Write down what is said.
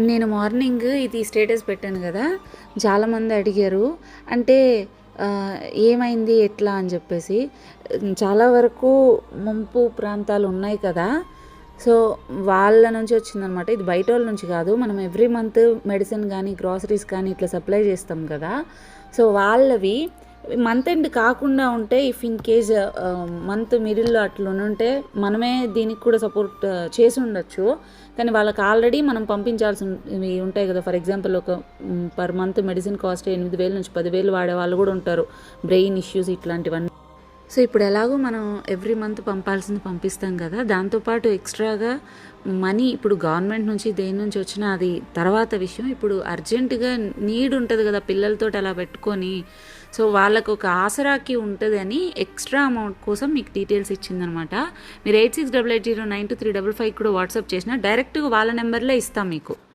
నేను మార్నింగ్ ఇది స్టేటస్ పెట్టాను కదా, చాలామంది అడిగారు. అంటే ఏమైంది ఎట్లా అని చెప్పేసి. చాలా వరకు ముంపు ప్రాంతాలు ఉన్నాయి కదా, సో వాళ్ళ నుంచి వచ్చిందనమాట. ఇది బయట వాళ్ళ నుంచి కాదు, మనం ఎవ్రీ మంత్ మెడిసిన్ కానీ గ్రాసరీస్ కానీ ఇట్లా సప్లై చేస్తాం కదా, సో వాళ్ళవి మంత్ ఎండ్ కాకుండా ఉంటే, ఇఫ్ ఇన్ కేజ్ మంత్ మిడిల్లో అట్లా ఉంటే మనమే దీనికి కూడా సపోర్ట్ చేసి ఉండొచ్చు. కానీ వాళ్ళకి ఆల్రెడీ మనం పంపించాల్సినవి ఉంటాయి కదా. ఫర్ ఎగ్జాంపుల్ ఒక పర్ మంత్ మెడిసిన్ కాస్ట్ 8,000 నుంచి 10,000 వాడే వాళ్ళు కూడా ఉంటారు, బ్రెయిన్ ఇష్యూస్ ఇట్లాంటివన్నీ. సో ఇప్పుడు ఎలాగో మనం ఎవ్రీ మంత్ పంపాల్సింది పంపిస్తాం కదా, దాంతోపాటు ఎక్స్ట్రాగా మనీ ఇప్పుడు గవర్నమెంట్ నుంచి దేని నుంచి వచ్చినా అది తర్వాత విషయం. ఇప్పుడు అర్జెంటుగా నీడ్ ఉంటుంది కదా పిల్లలతో అలా పెట్టుకొని, సో వాళ్ళకు ఒక ఆసరాకి ఉంటుంది అని ఎక్స్ట్రా అమౌంట్ కోసం మీకు డీటెయిల్స్ ఇచ్చిందనమాట. మీరు 8688092355 కూడా వాట్సాప్ చేసినా డైరెక్ట్గా వాళ్ళ నెంబర్లే ఇస్తాం మీకు.